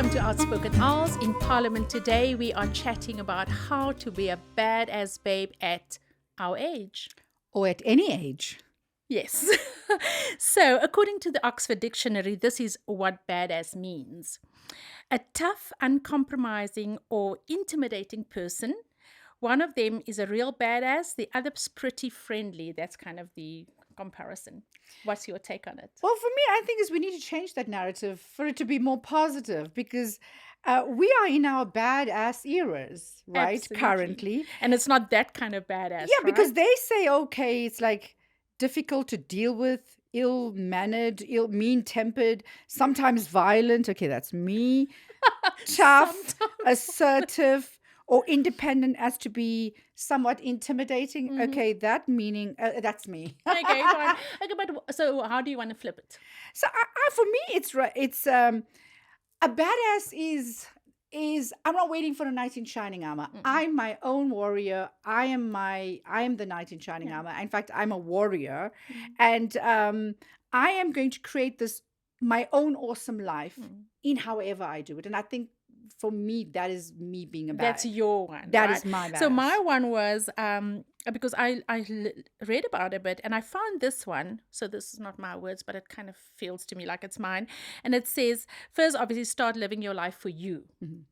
Welcome to Outspoken Owls. In Parliament today, we are chatting about how to be a badass babe at our age. Or at any age. Yes. So, according to the Oxford Dictionary, this is what badass means: a tough, uncompromising, or intimidating person. One of them is a real badass, the other's pretty friendly. That's kind of the comparison. What's your take on it? Well, for me, I think is we need to change that narrative for it to be more positive because we are in our badass eras, right? Absolutely. Currently. And it's not that kind of badass. Yeah, because right? they say, okay, it's like difficult to deal with, ill-mannered, mean-tempered, sometimes violent. Okay, that's me. Tough, Sometimes. assertive, or independent as to be somewhat intimidating. Mhm. Okay, that meaning, that's me. Okay, fine. Okay, but so how do you want to flip it? So for me, it's right. It's a badass is I'm not waiting for a knight in shining armor. I'm my own warrior. I am the knight in shining Yeah. armor. In fact, I'm a warrior, Mhm. and I am going to create this my own awesome life in however I do it. And I think for me, that is me being a badass. That's your one. That right? is my So badass. my one was because read about it a bit and I found this one. So this is not my words, but it kind of feels to me like it's mine. And it says, first, obviously, start living your life for you. Mhm.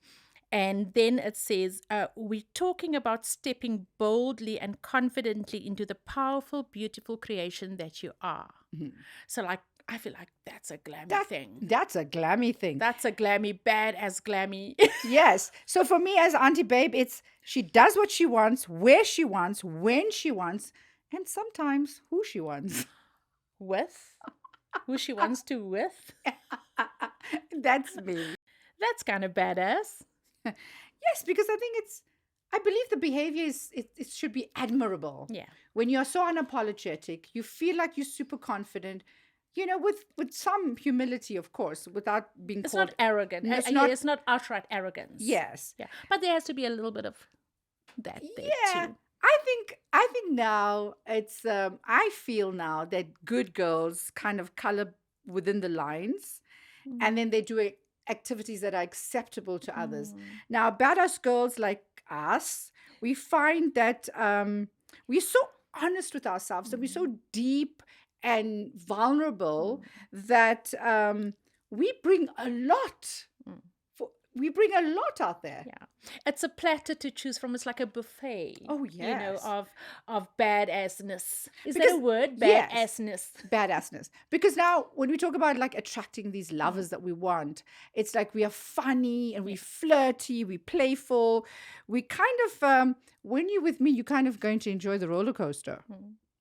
And then it says, we're talking about stepping boldly and confidently into the powerful, beautiful creation that you are. Mhm. So, like, I feel like that's a glammy thing. That's a glammy thing. That's a glammy, badass glammy. Yes. So for me as Auntie Babe, it's she does what she wants, where she wants, when she wants, and sometimes who she wants. With who she wants to with. That's me. That's kind of badass. Yes, because I believe the behavior it should be admirable. Yeah. When you're so unapologetic, you feel like you're super confident, with some humility, of course, without being It's called. not arrogant. It's not outright arrogance. Yes. Yeah. But there has to be a little bit of that there Yeah. too. I think now it's I feel now that good girls kind of color within the lines and then they do activities that are acceptable to others. Now, badass girls like us, we find that we're so honest with ourselves and we're so deep and vulnerable that we bring a lot. We bring a lot out there. Yeah. It's a platter to choose from. It's like a buffet. Oh, yes. Of badassness. Is that Because- a word? yes. Badassness. Badassness. Because now when we talk about like attracting these lovers that we want, it's like we are funny and we flirty, we playful. We kind of when you're with me, you're kind of going to enjoy the roller coaster.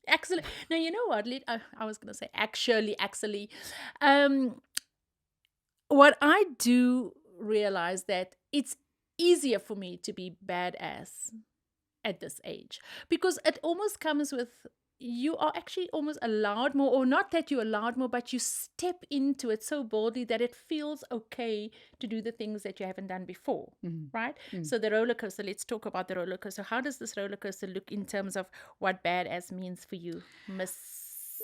Actually, no, you know what? I was going to say actually. What I do realize that it's easier for me to be badass at this age because it almost comes with you are actually almost allowed more, or not that you're allowed more, but you step into it so boldly that it feels okay to do the things that you haven't done before, right? So the roller coaster, let's talk about the roller coaster. How does this roller coaster look in terms of what badass means for you, Miss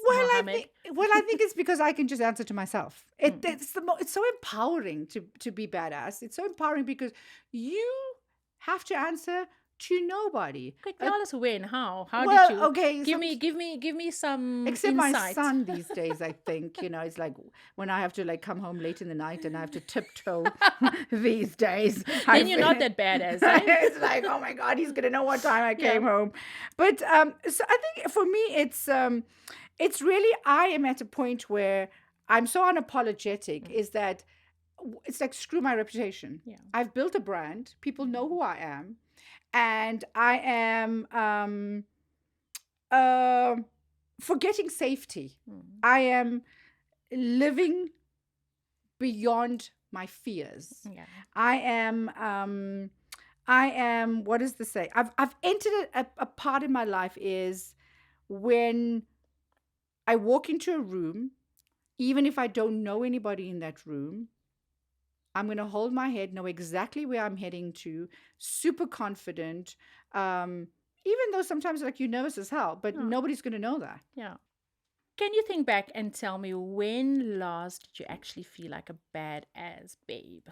Mohammed? I think it's because I can just answer to myself. It's so empowering to be badass. It's so empowering because you have to answer to nobody. Okay, tell us when, how well, did you? okay, Give me some Except my insight. son these days, I think, it's like when I have to like come home late in the night and I have to tiptoe these days. Then you're not that badass, eh? It's like, oh my God, he's gonna know what time I came home. But so I think for me, it's really I am at a point where I'm so unapologetic. Is that it's like screw my reputation. Yeah. I've built a brand. People know who I am. And I am forgetting safety. I am living beyond my fears. Yeah. I am. What does this say? I've entered a part in my life is when I walk into a room, even if I don't know anybody in that room, I'm going to hold my head, know exactly where I'm heading to, super confident. Even though sometimes like you're nervous as hell, but nobody's going to know that. Yeah. Can you think back and tell me when last did you actually feel like a badass babe?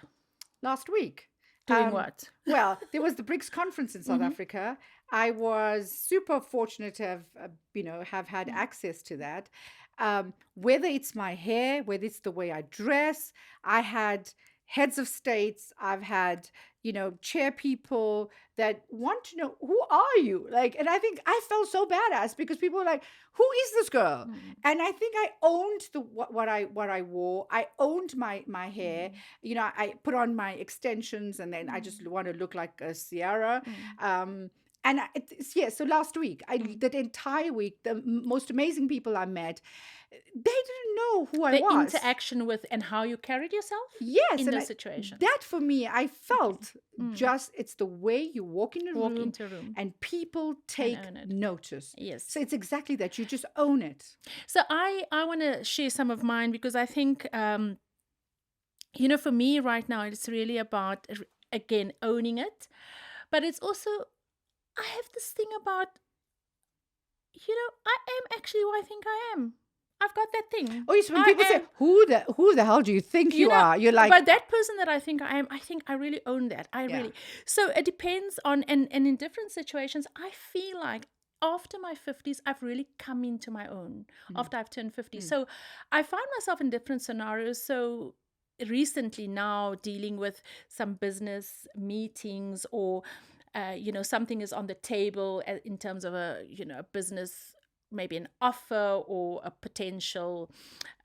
last week. Doing what? Well, there was the BRICS conference in South Mm-hmm. Africa. I was super fortunate to have, have had Mm. access to that. Whether it's my hair, whether it's the way I dress, I had heads of states. I've had, chair people that want to know, who are you? Like, and I think I felt so badass because people were like, who is this girl? Mm. And I think I owned what I wore. I owned my hair. Mm. I put on my extensions, and then I just want to look like a Sierra. Mm. Um, and yeah, so last week, Mm. that entire week, the most amazing people I met, they didn't know who I The was. interaction with and how you carried yourself Yes, in and those situations. that for me, I felt Mm. just it's the way you walk in a Walk room into a room and people and take own it. notice. Yes. So it's exactly that. You just own it. So I want to share some of mine because I think for me right now it's really about again owning it, but it's also I have this thing about I am actually who I think I am. I've got that thing. Oh, yes, when I people say, am, who the hell do you think you are? You're like, but that person that I think I am, I think I really own that. I Yeah. really. So it depends on, and in different situations, I feel like after my 50s, I've really come into my own after I've turned 50. So I find myself in different scenarios. So recently now dealing with some business meetings or, something is on the table in terms of a business, maybe an offer or a potential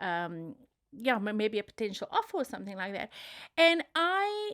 maybe a potential offer or something like that, and I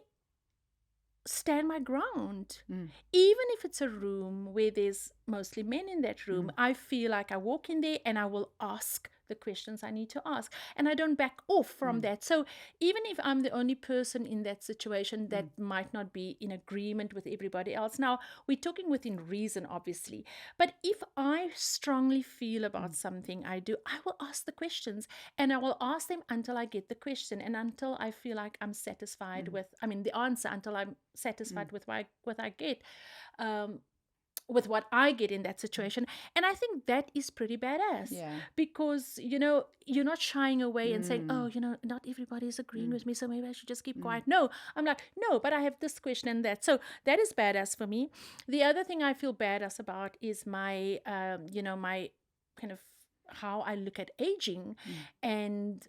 stand my ground. Even if it's a room where there's mostly men in that room, I feel like I walk in there and I will ask the questions I need to ask, and I don't back off from that. So even if I'm the only person in that situation that might not be in agreement with everybody else, now we're talking within reason obviously, but if I strongly feel about something I do, I will ask the questions, and I will ask them until I get the question and until I feel like I'm satisfied with the answer, until I'm satisfied with what I get, with what I get in that situation. And I think that is pretty badass. Yeah. Because, you're not shying away and saying, oh, not everybody is agreeing with me, so maybe I should just keep quiet. No, I'm like, no, but I have this question and that. So that is badass for me. The other thing I feel badass about is my, my kind of how I look at aging and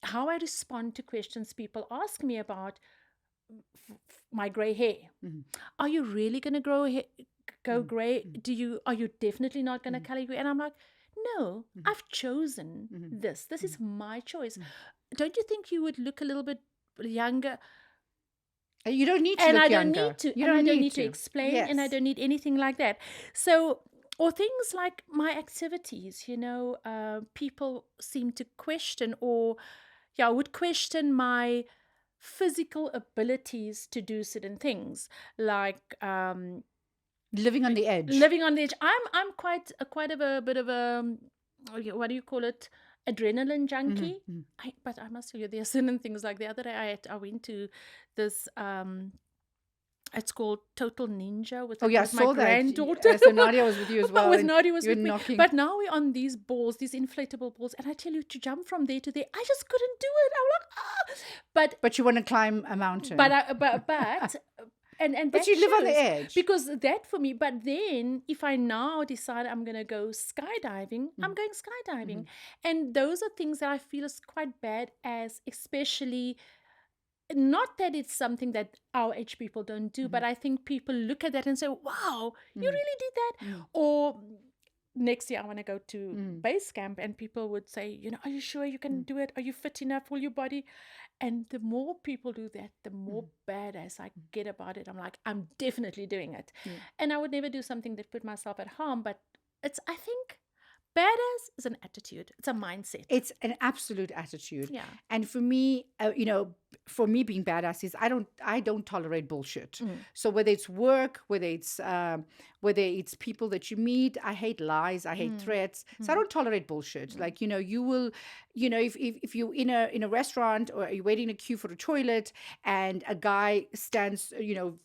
how I respond to questions people ask me about my gray hair. Are you really going to go gray? Are you definitely not going to color gray? And I'm like, no, I've chosen this. This is my choice. Don't you think you would look a little bit younger? You don't need to And look I don't younger. need to. You And don't I don't need need to to. explain. Yes. And I don't need anything like that. So, or things like my activities, people seem to question or, would question my physical abilities to do certain things, like Living on the edge. living on the edge. I'm quite a bit of a what do you call it, adrenaline junkie. But I must tell you, there are certain things. Like the other day I went to this it's called Total Ninja with, Oh, yeah, I with my saw that. granddaughter. So Nadia was with you as well. With and Nadia was you're with me. knocking. But now we're on these balls, these inflatable balls, and I tell you, to jump from there to there, I just couldn't do it. I'm like, ah. But you want to climb a mountain. But and But that you live on the shows, edge. because that for me. But then if I now decide I'm gonna go skydiving, I'm going skydiving, and those are things that I feel is quite bad, as especially. Not that it's something that our age people don't do, but I think people look at that and say, wow, you really did that. Or next year I want to go to base camp, and people would say, are you sure you can do it? Are you fit enough? Will your body? And the more people do that, the more badass I get about it. I'm like, I'm definitely doing it. And I would never do something that put myself at harm, but I think badass is an attitude. It's a mindset. It's an absolute attitude. Yeah. And for me, for me being badass is I don't tolerate bullshit. So whether it's work, whether it's people that you meet, I hate lies, I hate threats. So I don't tolerate bullshit. Like, you will, if you're in a restaurant or you're waiting in a queue for a toilet and a guy stands,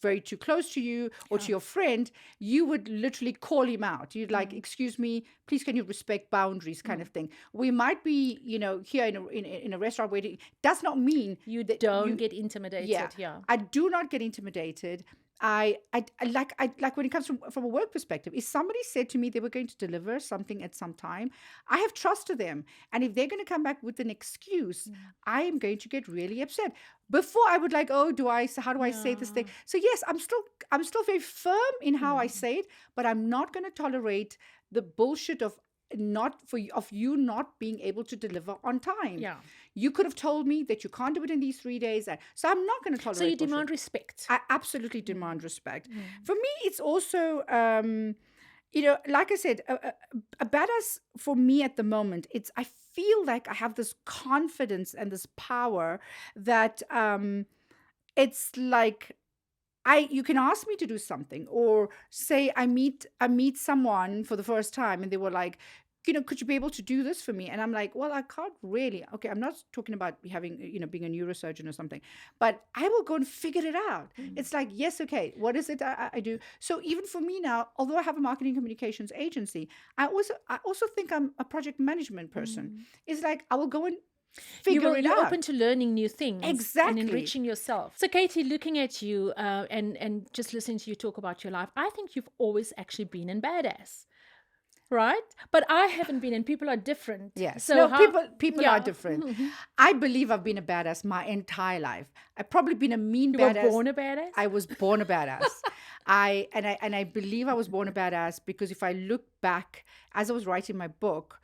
very too close to you or to your friend, you would literally call him out. You'd like, excuse me, please can you respect boundaries, kind of thing. We might be, here in a restaurant waiting. Does not mean You that don't you get yeah, intimidated. Yeah. I do not get intimidated. I like when it comes from a work perspective. If somebody said to me they were going to deliver something at some time, I have trust to them, and if they're going to come back with an excuse, Mm. I am going to get really upset. Before I would like, oh, how do I say this thing? Yeah. So yes, I'm still very firm in how I Mm. say it, but I'm not going to tolerate the bullshit of you not being able to deliver on time. Yeah. You could have told me that you can't do it in these 3 days, so I'm not going to So you tolerate bullshit. demand respect. I absolutely Mm. demand respect. Mm. For me, it's also, like I said, a badass for me at the moment. I feel like I have this confidence and this power that it's like you can ask me to do something, or say I meet someone for the first time and they were like, could you be able to do this for me? And I'm like, well, I can't really. Okay, I'm not talking about having, being a neurosurgeon or something, but I will go and figure it out. Mm. It's like, yes, okay, what is it I do? So even for me now, although I have a marketing communications agency, I also think I'm a project management person. Mm. It's like I will go and You figure will. it You're open out. to learning new things and Exactly. enriching yourself. So, Katie, looking at you and just listening to you talk about your life, I think you've always actually been in badass, right? But I haven't been, and people are different. Yes. So No, how? people are Yeah. different. I believe I've been a badass my entire life. I've probably been a mean You were badass. born a badass. I was born a badass. I believe I was born a badass because if I look back as I was writing my book,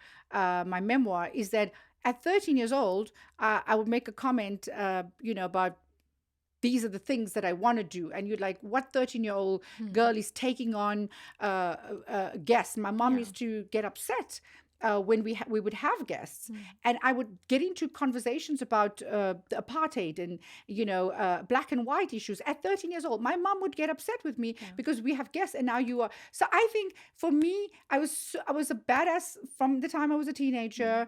my memoir, is that at 13 years old, I would make a comment, about these are the things that I want to do. And you're like, what 13-year-old girl is taking on guests? My mom Yeah. used to get upset when we would have guests, Mm. and I would get into conversations about the apartheid and black and white issues at 13 years old. My mom would get upset with me Yeah. because we have guests, and now you are. So I think for me, I was a badass from the time I was a teenager.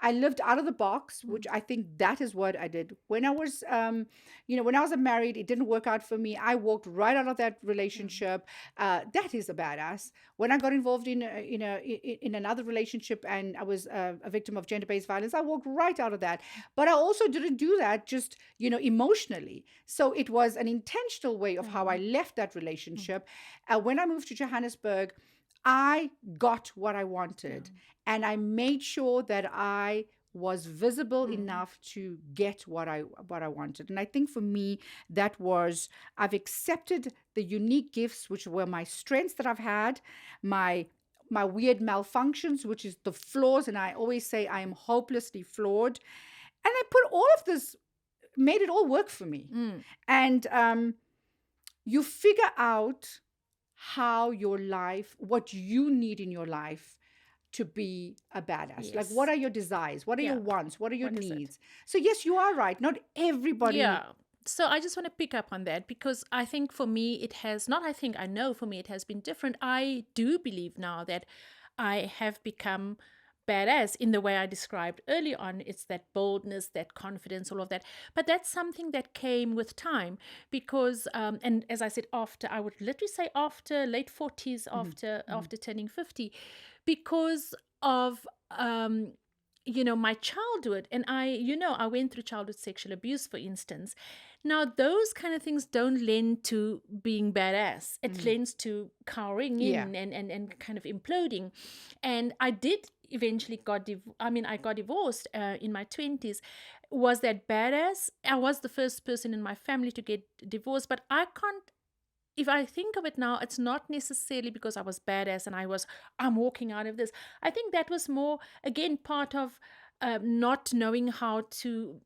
I lived out of the box, which I think that is what I did. When I was, when I was married, it didn't work out for me. I walked right out of that relationship. That is a badass. When I got involved in another relationship and I was a victim of gender-based violence, I walked right out of that. But I also didn't do that just emotionally. So it was an intentional way of how I left that relationship. When I moved to Johannesburg, I got what I wanted, and I made sure that I was visible enough to get what I wanted. And I think for me, that was, I've accepted the unique gifts, which were my strengths that I've had, my weird malfunctions, which is the flaws. And I always say I am hopelessly flawed. And I put all of this, made it all work for me. Mm. And you figure out how your life, what you need in your life to be a badass. Like, what Yes. are your desires? What are Yeah. your wants? What are your What is it? needs? So, yes, you are right. Not everybody. Yeah. So I just want to pick up on that because I think for me it has not I think I know for me it has been different. I do believe now that I have become badass in the way I described early on. It's that boldness, that confidence, all of that. But that's something that came with time because and as I said, after I would literally say after late 40s, after turning 50, because of my childhood. And I went through childhood sexual abuse, for instance. Now those kind of things don't lend to being badass. It lends to cowering Yeah. in and kind of imploding. And I did eventually I got divorced in my 20s. Was that badass? I was the first person in my family to get divorced, but I can't, if I think of it now, it's not necessarily because I was badass and I'm walking out of this. I think that was more, again, part of not knowing how to,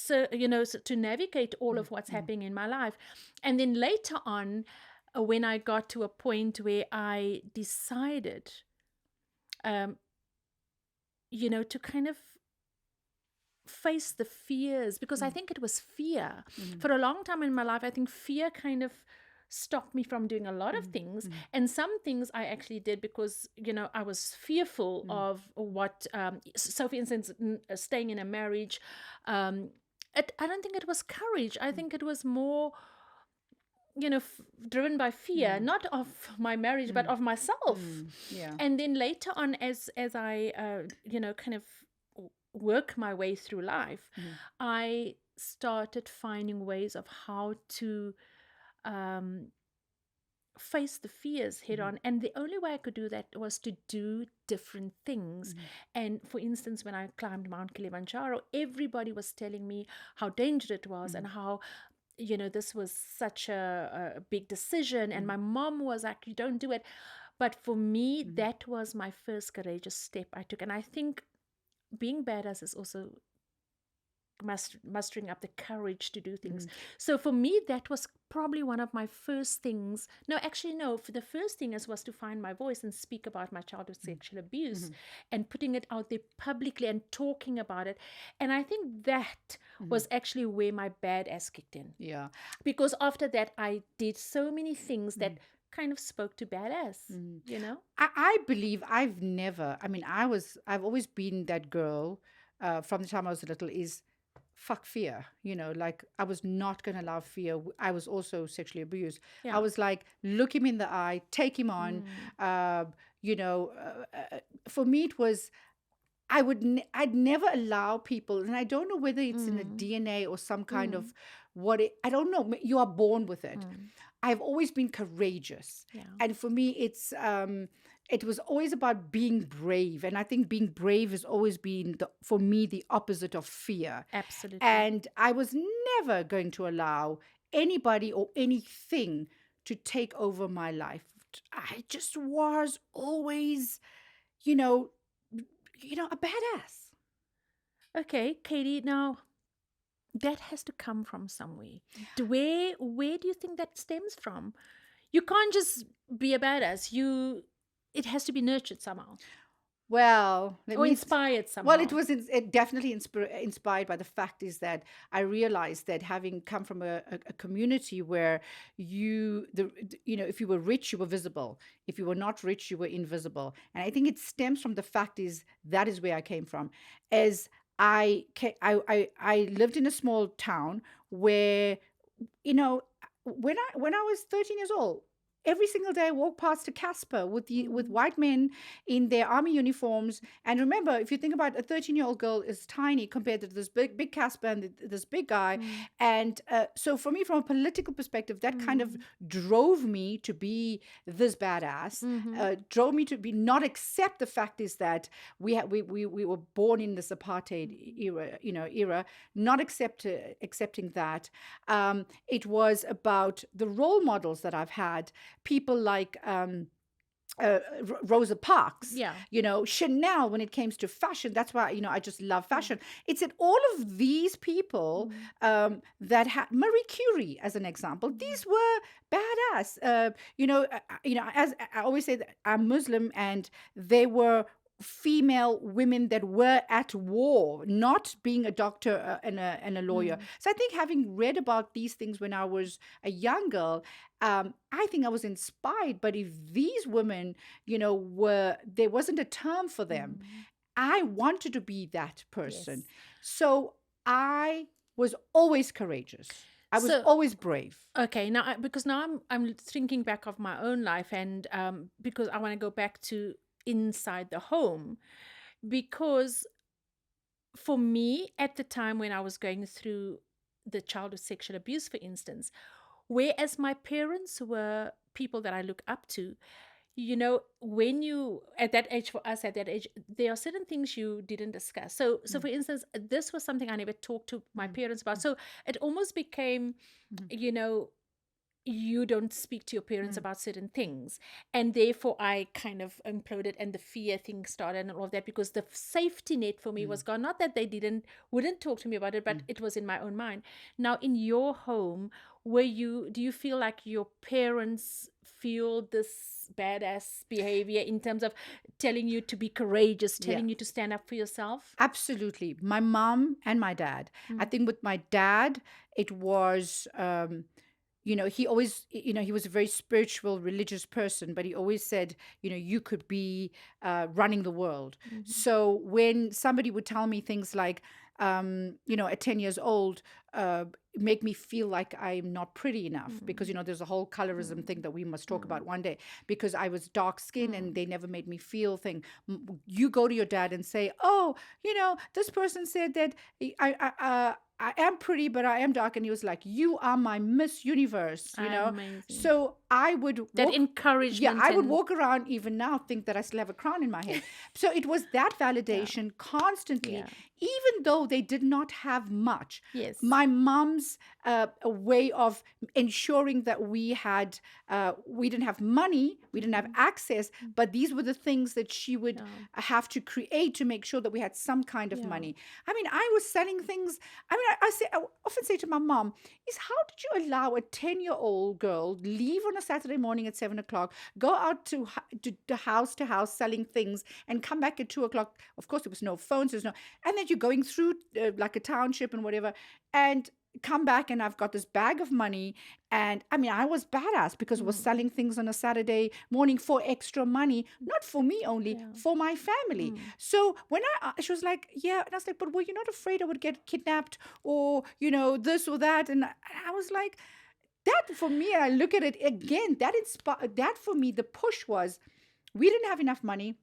to navigate all of what's happening in my life. And then later on, when I got to a point where I decided, to kind of face the fears, because I think it was fear. For a long time in my life, I think fear kind of stopped me from doing a lot of things. And some things I actually did because, I was fearful of what, so for instance, staying in a marriage, I don't think it was courage. I think it was more, driven by fear, not of my marriage, but of myself. Yeah. And then later on, as I, kind of work my way through life, I started finding ways of how to um, face the fears head Mhm. on. And the only way I could do that was to do different things. Mhm. And for instance, when I climbed Mount Kilimanjaro, everybody was telling me how dangerous it was and Mhm. how, this was such a big decision. And Mhm. my mom was like, you don't do it. But for me, Mhm. that was my first courageous step I took. And I think being badass is also mustering up the courage to do things. Mhm. So for me, that was probably one of my first things. No, actually, no. For the first thing is was to find my voice and speak about my childhood sexual abuse, Mhm. and putting it out there publicly and talking about it. And I think that Mhm. was actually where my badass kicked in, Yeah. because after that, I did so many things that Mhm. kind of spoke to badass. Mhm. You know. I believe I've never, I mean, I've always been that girl from the time I was little is fuck fear. Like I was not going to allow fear. I was also sexually abused. I Yeah. was like, look him in the eye, take him on. Mm. Uh, you know, for me, it was, I'd never allow people, and I don't know whether it's in the Mm. DNA or some kind Mm. of I don't know. You are born with it. Mm. I've always been courageous. Yeah. And for me, it was always about being brave. And I think being brave has always been, for me, the opposite of fear. Absolutely. And I was never going to allow anybody or anything to take over my life. I just was always, you know, a badass. Okay, Katie, now that has to come from somewhere. Where do you think that stems from? You can't just be a badass. It has to be nurtured somehow Well, let or me. inspired Well, it somehow. was it definitely inspired by the fact is that I realized that having come from a community where if you were rich, you were visible. If you were not rich, you were invisible. And I think it stems from the fact is that is where I came from. As I lived in a small town where you know, when I was 13 years old, every single day I walked past a Casper with Mm, white men in their army uniforms. And remember, if you think about a 13-year-old girl is tiny compared to this big Casper and this big guy. mm, And so for me, from a political perspective, that kind of mm, drove me to be this badass. mm-hmm. Drove me to be not accept the fact is that we were born in this apartheid era, not accepting that. It was about the role models that I've had, people like Rosa Parks, Yeah. Chanel when it comes to fashion. That's why, I just love Yeah. fashion. It's that all of these people Mm, that had Marie Curie as an example. mm, These were badass. As I always say, that I'm Muslim, and they were female women that were at war, not being a doctor and a lawyer. mm. So I think having read about these things when I was a young girl, I think I was inspired. But if these women, there wasn't a term for them, Mm. I wanted to be that person. Yes. So I was always courageous. I was So always brave. okay, now because now I'm thinking back of my own life, and because I want to go back to inside the home, because for me at the time when I was going through the childhood sexual abuse, for instance, whereas my parents were people that I look up to, when you at that age, for us at that age, there are certain things you didn't discuss. So Mm, for instance, this was something I never talked to my mm, parents about. mm, So it almost became, mm, you know, you don't speak to your parents mm, about certain things, and therefore I kind of imploded, and the fear thing started and all of that, because the safety net for me was mm, gone. Not that they wouldn't talk to me about it, but mm. it was in my own mind. Now in your home, do you feel like your parents feel this badass behavior in terms of telling you to be courageous, Yeah. telling you to stand up for yourself? Absolutely. My mom and my dad. I Mm, think with my dad, it was, he always, he was a very spiritual, religious person, but he always said, you could be running the world. mhm, So when somebody would tell me things like, at 10 years old, make me feel like I'm not pretty enough because, mm, there's a whole colorism thing mm, that we must talk mm, about one day because I was dark skinned and mm, they never made me feel thing. You go to your dad and say, oh, this person said that I am pretty, but I am dark. And he was like, you are my Miss Universe, Amazing. So I would That walk, yeah, encouragement I would and walk around even now, think that I still have a crown in my head. So it was that yeah, validation constantly, yeah. even though they did not have much. Yes. My mom's a way of ensuring that we didn't have money, we didn't have Mm, access, but these were the things that she would yeah. have to create to make sure that we had some kind of Yeah. money. I mean, I was selling things. I mean, I often say to my mom, is how did you allow a 10-year-old girl leave on a Saturday morning at 7 o'clock, go out to house to house selling things, and come back at 2 o'clock? Of course, there was no phones, there's no, and then you're going through like a township and whatever, and come back and I've got this bag of money. And I mean, I was badass because I was Mm, selling things on a Saturday morning for extra money, not for me only, yeah. for my family. Mm, So when she was like, yeah, and I was like, but were you not afraid I would get kidnapped or, this or that? And I was like, that for me, I look at it again, that for me, the push was, we didn't have enough money.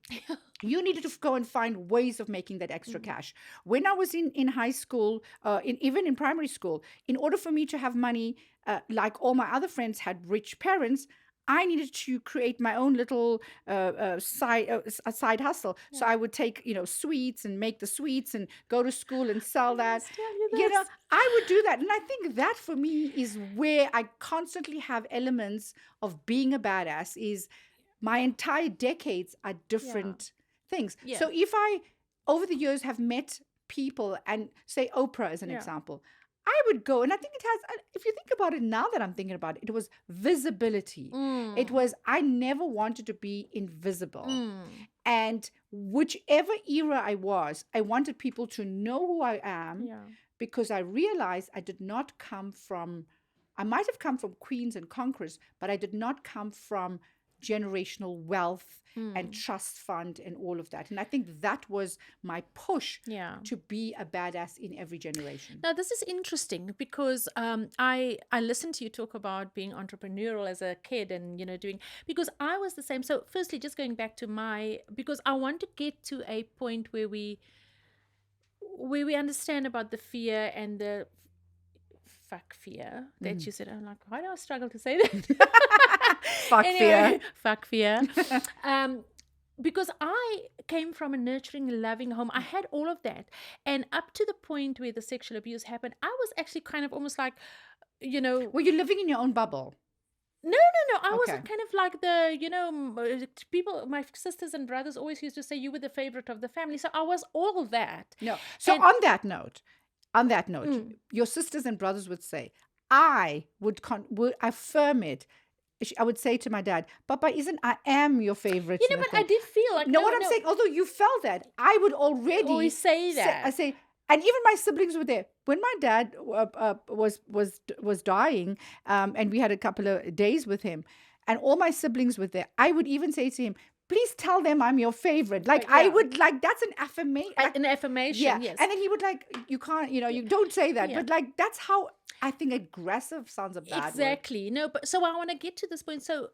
You needed to go and find ways of making that extra mm, cash. When I was in high school, even in primary school, in order for me to have money, like all my other friends had rich parents, I needed to create my own little a side hustle. So yeah. I would take, sweets and make the sweets and go to school and sell I that. must tell you You know, this. I would do that. And I think that for me is where I constantly have elements of being a badass is my entire decades are Yeah. different things. Yeah. So if I, over the years, have met people and say Oprah as an Yeah. example, I would go, and I think it has, if you think about it now that I'm thinking about it, it was visibility. It Mm, was, I never wanted to be invisible. mm, And whichever era I wanted people to know who I am yeah. because I realized I did not come from, I might have come from queens and conquerors, but I did not come from generational wealth and Mm, trust fund and all of that. And I think that was my push yeah. to be a badass in every generation. Now this is interesting because I listened to you talk about being entrepreneurial as a kid and doing because I was the same. So firstly, just going back to my because I want to get to a point where we understand about the fear and the fuck fear that Mhm. you said. I'm like, why do I struggle to say that? Fuck fear. Anyway, fuck fear. Um, because I came from a nurturing, loving home. I had all of that. And up to the point where the sexual abuse happened, I was actually kind of almost like, no, Were you living in your own bubble? no. I was Okay. kind of like the, people, my sisters and brothers always used to say you were the favorite of the family. So I was all that. No. So And on that note, mm, your sisters and brothers would say, I would affirm it. I would say to my dad, Papa, I am your favorite in the but I thing. did feel like, Know no, what I'm no, saying? Although you felt that, I would you already always say I that. say, and even my siblings were there when my dad was dying, and we had a couple of days with him, and all my siblings were there. I would even say to him, "Please tell them I'm your favorite." Like I Yeah. would like that's an affirmation. Like, An yeah, affirmation, yes. and then he would like, "You can't, you don't say that." Yeah. But like that's how I think aggressive sounds a bad word. Exactly. No, but so I want to get to this point. So,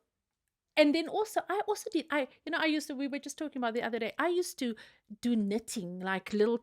and then also, I also did, I used to, we were just talking about the other day, I used to do knitting, like little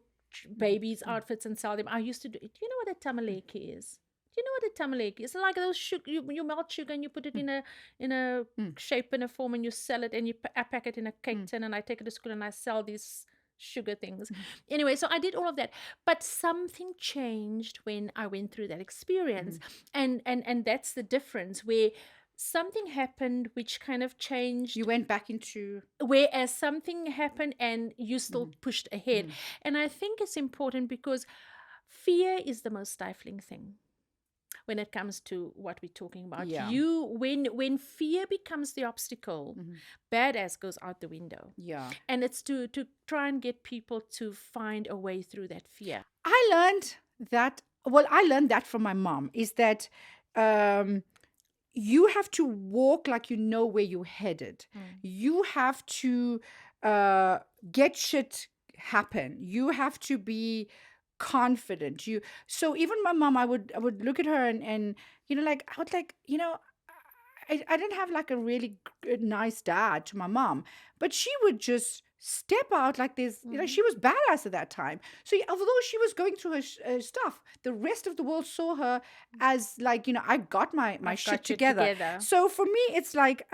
babies' Mm, outfits and sell them. I used to do it. Do you know what a tamaleki is? Do you know what a tamaleki is? It's like those sugar, you melt sugar and you put it mm, in a mm, shape, in a form, and you sell it and I pack it in a cake mm, tin and I take it to school and I sell these sugar things. mm, Anyway, so I did all of that. But something changed when I went through that experience. mm. And that's the difference where something happened which kind of You changed, went back into. whereas something happened and you still Mm, pushed ahead. mm. And I think it's important because fear is the most stifling thing when it comes to what we're talking about. Yeah. When fear becomes the obstacle, Mhm. badass goes out the window. Yeah. And it's to try and get people to find a way through that fear. I learned I learned that from my mom is that um, you have to walk like you know where you're headed. Mm. You have to uh, get shit happen. You have to be confident. So even my mom, I would look at her and like I would like I didn't have like a really nice dad to my mom, but she would just step out like there's, Mm. she was badass at that time. So although she was going through her stuff, the rest of the world saw her as like, I got my I've shit got you together. together. So for me, it's like,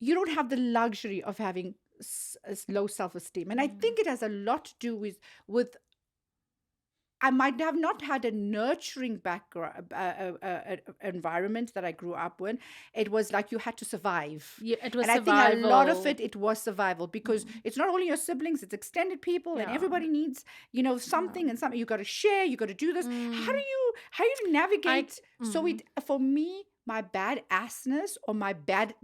you don't have the luxury of having low self-esteem. And I think it has a lot to do with I might have not had a nurturing background environment that I grew up in. It was like you had to survive. Yeah, it was And I think a lot of survival. it was survival, because it's not only your siblings, it's extended people, and Yeah. everybody needs, something and something. You got to share, you got to do this. How do you navigate? So it, for me, my badassness or my bad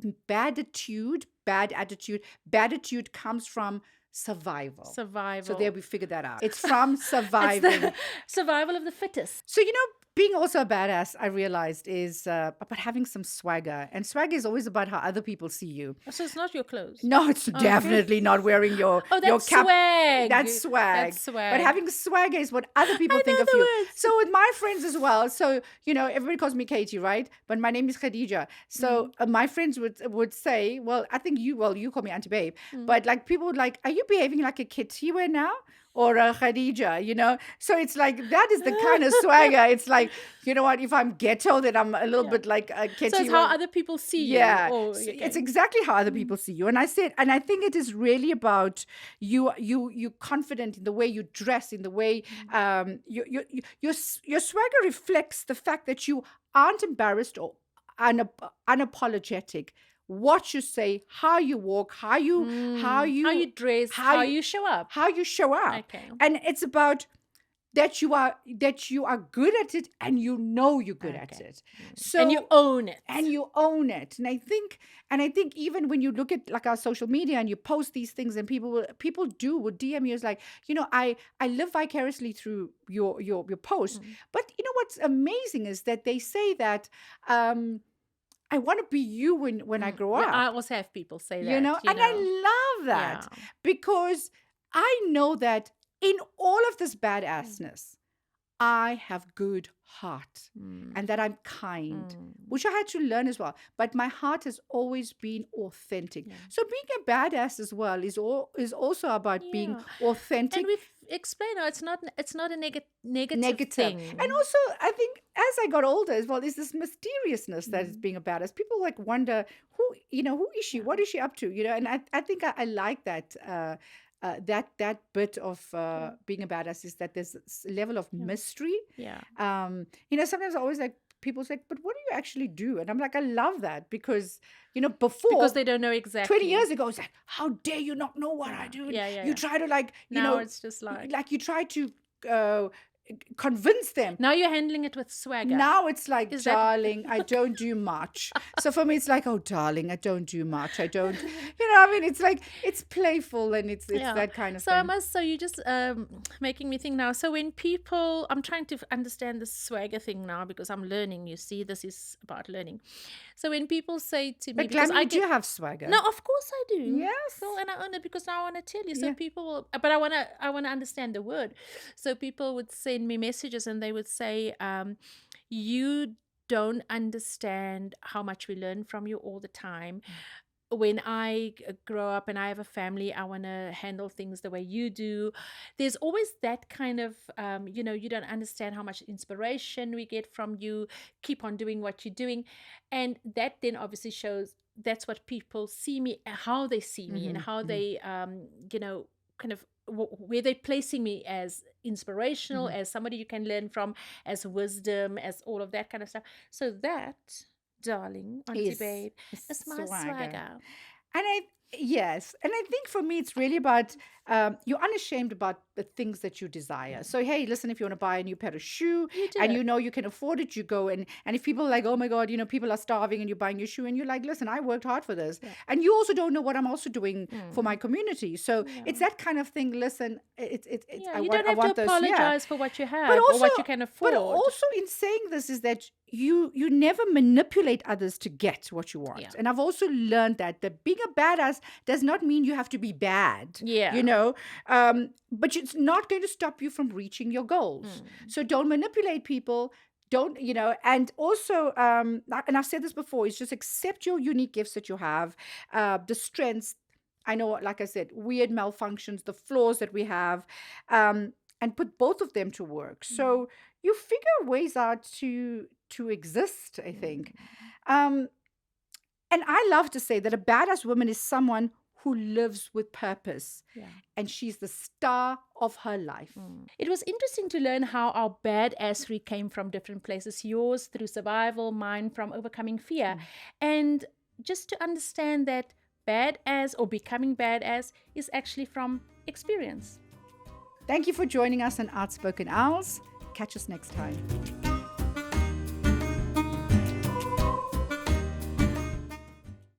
attitude comes from survival. Survival. So there we figured that out. It's from It's surviving. the survival of the fittest. So, being also a badass, I realized, is about having some swagger. And swagger is always about how other people see you. So it's not your clothes. No, it's definitely not wearing your that's cap. swag. That's swag. That's swag. But having swagger is what other people think know of the you. words. So with my friends as well. So, everybody calls me Katie, right? But my name is Khadija. So my friends would say, well, I think you call me Auntie Babe. But like people would like, are you behaving like a Kitty now? Or a Khadija, So it's like, that is the kind of swagger. It's like, you know what, if I'm ghetto, then I'm a little bit like a Kitty. So it's how other people see you. Yeah, Oh, so okay. it's exactly how other people see you. And I think it is really about you confident in the way you dress, in the way your swagger reflects the fact that you aren't embarrassed or unapologetic. What you say, how you walk, how you dress, how you show up. Okay. And it's about that you are good at it, and you're good at it. So and you own it. And I think even when you look at like our social media and you post these things, and people would DM you as like, I live vicariously through your post. But what's amazing is that they say that I want to be you when I grow up. I also have people say that. And I love that, because I know that in all of this badassness, I have good heart, and that I'm kind, which I had to learn as well. But my heart has always been authentic. So being a badass as well is also about being authentic. And we've explained how it's not a negative thing. And also, I think as I got older as well, is this mysteriousness that is being a badass. People like wonder who is she? What is she up to? And I think I like that. That bit of being a badass is that there's a level of mystery. Yeah. Sometimes I always like people say, but what do you actually do? And I'm like, I love that, because before, because they don't know exactly. 20 years ago, it's like, how dare you not know what I do? You try to like, now it's just like you try to convince them. Now you're handling it with swagger. Now it's like, darling, I don't do much. So for me, it's like, oh, darling, I don't do much. I don't, it's like, it's playful, and it's that kind of thing. So you just making me think now. So when people, I'm trying to understand the swagger thing now, because I'm learning. You see, this is about learning. So when people say to me, but because I do have swagger. No, of course I do. Yes. So, and I own it, because now I want to tell you. So people will, but I want to understand the word. So people would send me messages, and they would say, you don't understand how much we learn from you all the time. When I grow up and I have a family, I want to handle things the way you do. There's always that kind of, you don't understand how much inspiration we get from you. Keep on doing what you're doing. And that then obviously shows that's what people see me, how they see me, and how they, kind of where they're placing me as inspirational, as somebody you can learn from, as wisdom, as all of that kind of stuff. So that, darling, Auntie Babe, is my swagger. And I think for me, it's really about you're unashamed about the things that you desire. So, hey, listen, if you want to buy a new pair of shoe and you can afford it, you go. And if people are like, oh my God, people are starving, and you're buying your shoe, and you're like, listen, I worked hard for this. And you also don't know what I'm also doing for my community. So it's that kind of thing. Listen, you don't have to apologize for what you have, or what you can afford. But also in saying this is that you never manipulate others to get what you want. And I've also learned that being a badass does not mean you have to be bad. But it's not going to stop you from reaching your goals. So don't manipulate people. Don't, and also, and I've said this before, is just accept your unique gifts that you have, the strengths, I know, like I said, weird malfunctions, the flaws that we have, and put both of them to work. So you figure ways out to exist, I think. Um, and I love to say that a badass woman is someone who lives with purpose, Yeah. and she's the star of her life. It was interesting to learn how our badassery came from different places. Yours through survival, mine from overcoming fear. And just to understand that badass or becoming badass is actually from experience. Thank you for joining us on Outspoken Owls. Catch us next time.